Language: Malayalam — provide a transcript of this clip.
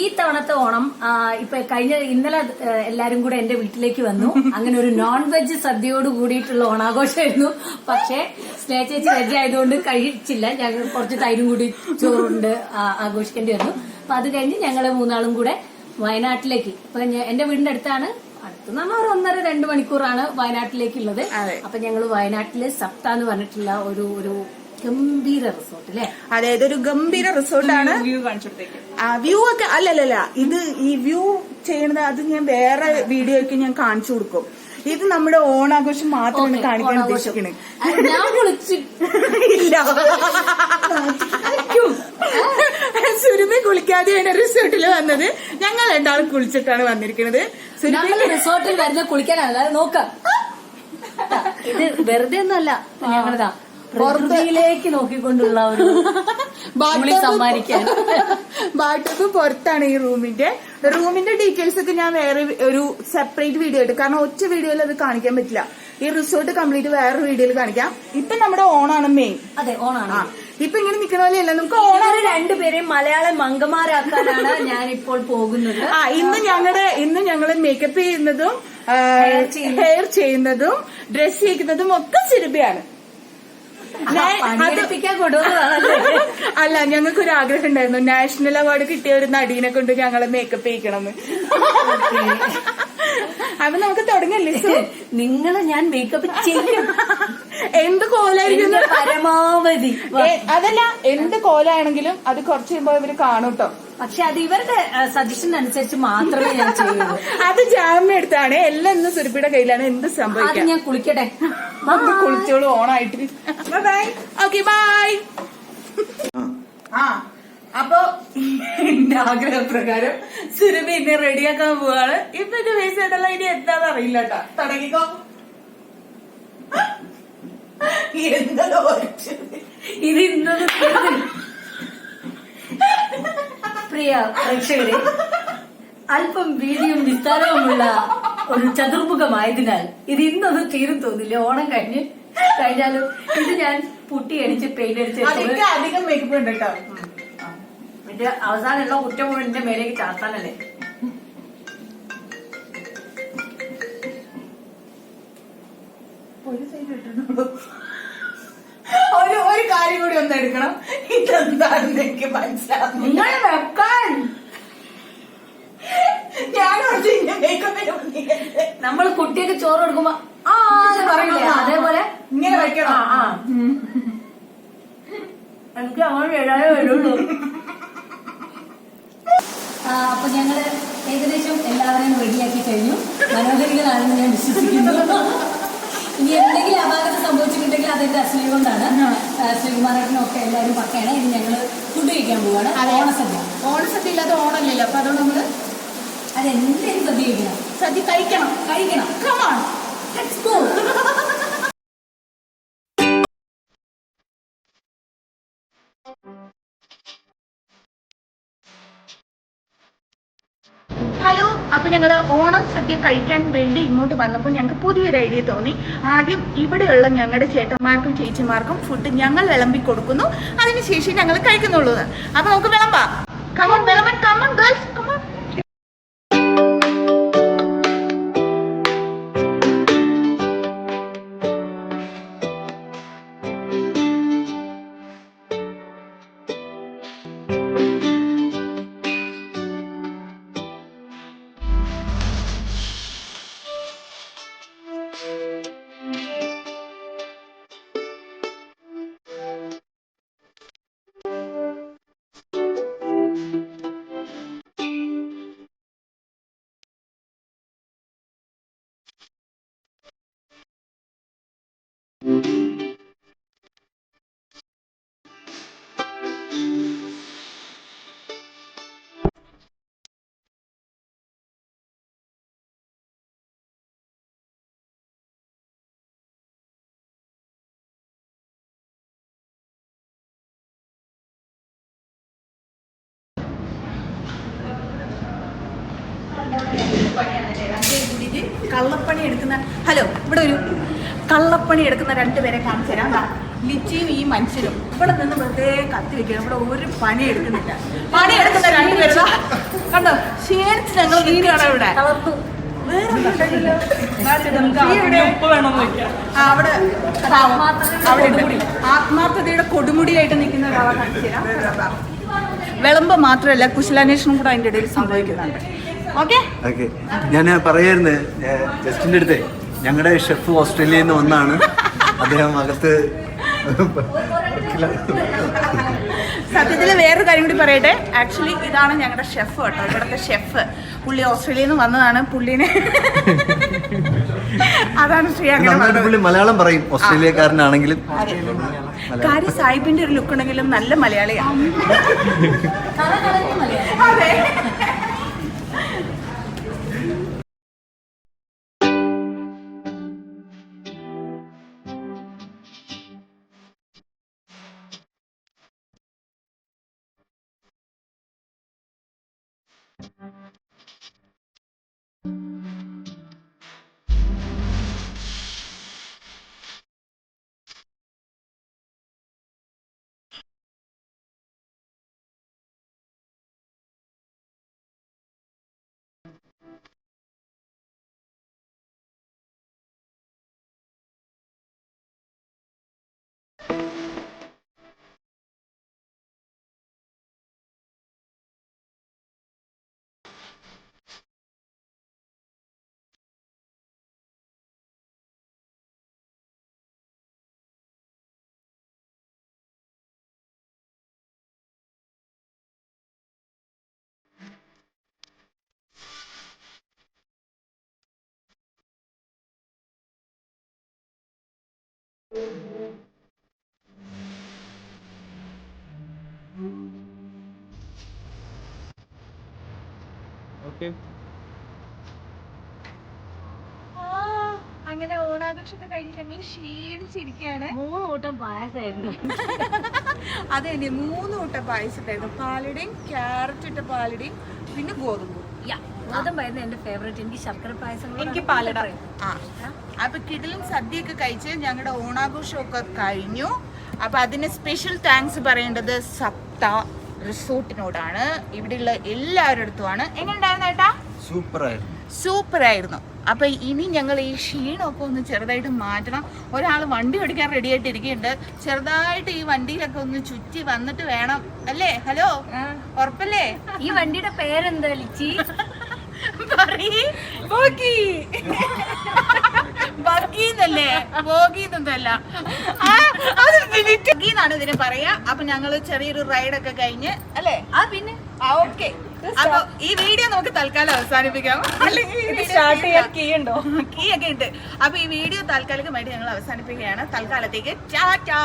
ഈ തവണത്തെ ഓണം ഇപ്പൊ ഇന്നലെ എല്ലാരും കൂടെ എന്റെ വീട്ടിലേക്ക് വന്നു. അങ്ങനെ ഒരു നോൺ വെജ് സദ്യയോട് കൂടിയിട്ടുള്ള ഓണാഘോഷമായിരുന്നു. പക്ഷെ സ്നേഹ ചേച്ചി വെജ് ആയതുകൊണ്ട് കഴിച്ചില്ല. ഞങ്ങൾ കുറച്ച് തൈരും കൂടി ചോറുണ്ട് ആഘോഷിക്കേണ്ടി വന്നു. അപ്പൊ അത് കഴിഞ്ഞ് ഞങ്ങള് മൂന്നാളും കൂടെ വയനാട്ടിലേക്ക്, ഇപ്പൊ എന്റെ വീടിന്റെ അടുത്താണ്, അടുത്ത് നമ്മൾ ഒരു 1.5-2 മണിക്കൂറാണ് വയനാട്ടിലേക്കുള്ളത്. അപ്പൊ ഞങ്ങള് വയനാട്ടില് സപ്ത എന്ന് പറഞ്ഞിട്ടുള്ള ഒരു ഗംഭീര റിസോർട്ട് അല്ലേ? അതെ, ഇതൊരു ഗംഭീര റിസോർട്ടാണ്. വ്യൂ ഒക്കെ അല്ലല്ല, ഇത് ഈ വ്യൂ ചെയ്യണത് അത് ഞാൻ വേറെ വീഡിയോയ്ക്ക് ഞാൻ കാണിച്ചു കൊടുക്കും. ഇത് നമ്മുടെ ഓണാഘോഷം മാത്രമാണ് കാണിക്കാൻ ഉദ്ദേശിക്കണേ. ഇല്ല, സുരുമി കുളിക്കാതെയാണ് റിസോർട്ടിൽ വന്നത്. ഞങ്ങൾ രണ്ടാളും കുളിച്ചിട്ടാണ് വന്നിരിക്കുന്നത്. റിസോർട്ടിൽ വരുന്ന കുളിക്കാനല്ല, നോക്കാം. ഇത് വെറുതെ ഒന്നുമല്ല, ഞങ്ങളിതാ പുറത്തേക്ക് നോക്കിക്കൊണ്ടുള്ള ഒരു സമ്മാനിക്കാൻ. ബാട്ടപ്പ് പുറത്താണ് ഈ റൂമിന്റെ ഡീറ്റെയിൽസ് ഒക്കെ ഞാൻ വേറെ ഒരു സെപ്പറേറ്റ് വീഡിയോ ഇട്ടു. കാരണം ഒറ്റ വീഡിയോയിൽ അത് കാണിക്കാൻ പറ്റില്ല. ഈ റിസോർട്ട് കംപ്ലീറ്റ് വേറെ വീഡിയോയിൽ കാണിക്കാം. ഇപ്പൊ നമ്മുടെ ഓണാണ് മെയിൻ. അതെ, ഓണാണ്. ഇപ്പൊ ഇങ്ങനെ നിൽക്കുന്ന പോലെയല്ല, നമുക്ക് ഓണം രണ്ടുപേരെയും മലയാളം മംഗമാരാക്കാനാണ് ഞാൻ ഇപ്പോൾ പോകുന്നത്. ഇന്ന് ഞങ്ങള് മേക്കപ്പ് ചെയ്യുന്നതും ഹെയർ ചെയ്യുന്നതും ഡ്രസ് ചെയ്യിക്കുന്നതും ഒക്കെ സിരിബയാണ്. അല്ല, ഞങ്ങൾക്കൊരു ആഗ്രഹം ഉണ്ടായിരുന്നു, നാഷണൽ അവാർഡ് കിട്ടിയ ഒരു നടീനെ കൊണ്ട് ഞങ്ങളെ മേക്കപ്പ് ചെയ്യിക്കണമെന്ന്. അപ്പൊ നമുക്ക് തുടങ്ങല്ലേ? നിങ്ങളെ ഞാൻ മേക്കപ്പ് ചെയ്യും. എന്ത് കോലായിരിക്കും പരമാവധി. അതല്ല, എന്ത് കോലാണെങ്കിലും അത് കുറച്ച് കഴിയുമ്പോ ഇവര് കാണും കേട്ടോ. പക്ഷെ അത് ഇവരുടെ സജഷൻ അനുസരിച്ച് മാത്രമേ ഞാൻ ചെയ്യുള്ളൂ. അത് ജാമ്യം എടുത്താണ്. എല്ലാം ഇന്ന് സുരഭിയുടെ കയ്യിലാണ്. എന്ത് സംഭവിക്കാം. ഞാൻ കുളിക്കട്ടെ. കുളിച്ചോളൂ ഓണായിട്ട്. Okay, by. അപ്പൊ എന്റെ ആഗ്രഹപ്രകാരം സുരഭി എന്നെ റെഡിയാക്കാൻ പോവാണ്. ഇപ്പൊ എന്റെ ഫേസ് ആയിട്ടല്ല, ഇനി എന്താന്ന് അറിയില്ല കേട്ടാ. തുടങ്ങിക്കോ. എന്തോ ഇത് ഇന്നത് പ്രിയ പ്രേക്ഷകരെ, അല്പം വീതിയും വിസ്താരവുമുള്ള ഒരു ചതുർമുഖമായതിനാൽ ഇത് ഇന്നൊന്നും തീരും തോന്നില്ല. ഓണം കഴിഞ്ഞാലും ഇത് ഞാൻ പുട്ടിയടിച്ച് പെയിന്റ് അടിച്ച് അധികം മേക്കപ്പ് ഉണ്ട് കേട്ടോ. എന്റെ അവസാനമുള്ള കുറ്റം മുഴുവൻ എന്റെ മേലേക്ക് ചാർത്താനല്ലേ. ഒരു സൈഡ് ഇട്ടിട്ടുള്ളൂ. ഒരു കാര്യം കൂടി ഒന്ന് എടുക്കണം. ഇതെന്താണെന്ന് എനിക്ക് മനസ്സിലാവും. നിങ്ങൾ വെക്കാൻ നമ്മൾ കുട്ടിയൊക്കെ ചോറ് കൊടുക്കുമ്പോ പറയില്ലേ, അതേപോലെ ഇങ്ങനെ വെക്കണം. എനിക്ക് അങ്ങനെ എഴുതാനേ വരുള്ളൂ. അപ്പൊ ഞങ്ങള് ഏകദേശം എല്ലാവരെയും റെഡിയാക്കി കഴിഞ്ഞു. മനോഹരികളാണെന്ന് ഞാൻ വിശ്വസിക്കുന്നു. ഇനി എന്തെങ്കിലും അപാകത സംഭവിച്ചിട്ടുണ്ടെങ്കിൽ അതെന്റെ അശ്ലീ കൊണ്ടാണ്. ശ്രീകുമാരേട്ടനൊക്കെ എല്ലാവരും പക്കയാണ്. ഇനി ഞങ്ങള് ഫുഡ് കഴിക്കാൻ പോവാണ്. ഓണസദ്യ ഇല്ലാതെ ഓണമില്ലല്ലോ. അപ്പൊ അതുകൊണ്ട് നമ്മള് അതെന്തെങ്കിലും സദ്യ കഴിക്കണം. സദ്യ കഴിക്കണം. Come on, let's go. Hello, അപ്പൊ ഞങ്ങള് ഓണം സദ്യ കഴിക്കാൻ വേണ്ടി ഇങ്ങോട്ട് വന്നപ്പോൾ ഞങ്ങൾക്ക് പുതിയൊരു ഐഡിയ തോന്നി. ആദ്യം ഇവിടെയുള്ള ഞങ്ങളുടെ ചേട്ടന്മാർക്കും ചേച്ചിമാർക്കും ഫുഡ് ഞങ്ങൾ വിളമ്പി കൊടുക്കുന്നു. അതിനുശേഷം ഞങ്ങൾ കഴിക്കുന്നുള്ളൂ. അപ്പൊ നമുക്ക് വിളമ്പാം. കമോൺ വിളമ്പൻ, കമോൺ ഗേൾസ്, കമോൺ. കള്ളപ്പണി എടുക്കുന്ന ഇവിടെ ഒരു കള്ളപ്പണി എടുക്കുന്ന രണ്ടുപേരെ കാണിച്ചു തരാം. ലിച്ചിയും ഈ മനുഷ്യരും ഇവിടെ നിന്ന് വെറുതെ കത്തി വെക്കണം. ഇവിടെ ഒരു പണി എടുക്കുന്നില്ല. പണി എടുക്കുന്ന രണ്ടുപേരും കണ്ടോ ക്ഷീണിച്ച് ഞങ്ങൾ നിൽക്കുകയാണ് ഇവിടെ. അവിടെ ആത്മാർത്ഥതയുടെ കൊടുമുടിയായിട്ട് നിൽക്കുന്ന ഒരാളെ കാണിച്ചു തരാം. വിളമ്പ് മാത്രമല്ല കുശലാന്വേഷണം കൂടെ അതിന്റെ ഇടയിൽ സംഭവിക്കുന്നുണ്ട്. ഓക്കെ ഞാൻ പറയായിരുന്നു ജസ്റ്റിന്റെ അടുത്ത് ഞങ്ങളുടെ ഷെഫ് ഓസ്ട്രേലിയയിൽ നിന്ന് വന്നാണ് അദ്ദേഹം അകത്ത്. സത്യത്തിൽ വേറൊരു കാര്യം കൂടി പറയട്ടെ. ആക്ച്വലി ഇതാണ് ഞങ്ങളുടെ ഷെഫ് കേട്ടോ, ഇവിടുത്തെ ഷെഫ്. പുള്ളി ഓസ്ട്രേലിയയിൽ നിന്ന് വന്നതാണ്. പുള്ളിനെ അതാണ് ശ്രീ അങ്ങനെ പുള്ളി മലയാളം പറയും ഓസ്ട്രേലിയക്കാരനാണെങ്കിലും. കാര്യം സാഹിബിന്റെ ഒരു ലുക്ക് ഉണ്ടെങ്കിലും നല്ല മലയാളിയാണ്. അതെ. അങ്ങനെ ഓണാഘോഷത്തെ കഴിഞ്ഞിട്ട് ഞങ്ങൾ ക്ഷീണിച്ചിരിക്കുകയാണ്. 3 കൂട്ടം പായസമായിരുന്നു. അതെ, 3 കൂട്ടം പായസമായിരുന്നു. പാലടയും ക്യാരറ്റ് ഇട്ട പാലടയും പിന്നെ ഗോതമ്പ്. ഗോതമ്പായിരുന്നു എന്റെ ഫേവറേറ്റ്. എനിക്ക് ശർക്കര പായസം, എനിക്ക് പാലട. അപ്പൊ കിടിലും സദ്യയൊക്കെ കഴിച്ച് ഞങ്ങളുടെ ഓണാഘോഷമൊക്കെ കഴിഞ്ഞു. അപ്പൊ അതിന് സ്പെഷ്യൽ താങ്ക്സ് പറയേണ്ടത് സപ്ത റിസോർട്ടിനോടാണ്, ഇവിടെയുള്ള എല്ലാവരുടെ അടുത്തുമാണ്. എങ്ങനെയുണ്ടായിരുന്നു ഏട്ടാ? സൂപ്പറായിരുന്നു. അപ്പൊ ഇനി ഞങ്ങൾ ഈ ക്ഷീണമൊക്കെ ഒന്ന് ചെറുതായിട്ട് മാറ്റണം. ഒരാൾ വണ്ടി ഓടിക്കാൻ റെഡി ആയിട്ട് ഇരിക്കുന്നുണ്ട്. ചെറുതായിട്ട് ഈ വണ്ടിയിലൊക്കെ ഒന്ന് ചുറ്റി വന്നിട്ട് വേണം അല്ലേ? ഹലോ, ഉറപ്പല്ലേ? ഈ വണ്ടിയുടെ പേരെന്താ ലിച്ചി? ബഗീന്നല്ലേ, ബോഗീന്നല്ല, ാണ് ഇതിന് പറയാ. അപ്പൊ ഞങ്ങള് ചെറിയൊരു റൈഡൊക്കെ കഴിഞ്ഞ് അല്ലേ? പിന്നെ ഓക്കെ. അപ്പൊ ഈ വീഡിയോ നമുക്ക് തൽക്കാലം അവസാനിപ്പിക്കാം. കീ ഒക്കെ ഉണ്ട്. അപ്പൊ ഈ വീഡിയോ താൽക്കാലികമായിട്ട് ഞങ്ങൾ അവസാനിപ്പിക്കുകയാണ്. തൽക്കാലത്തേക്ക് ടാറ്റാ.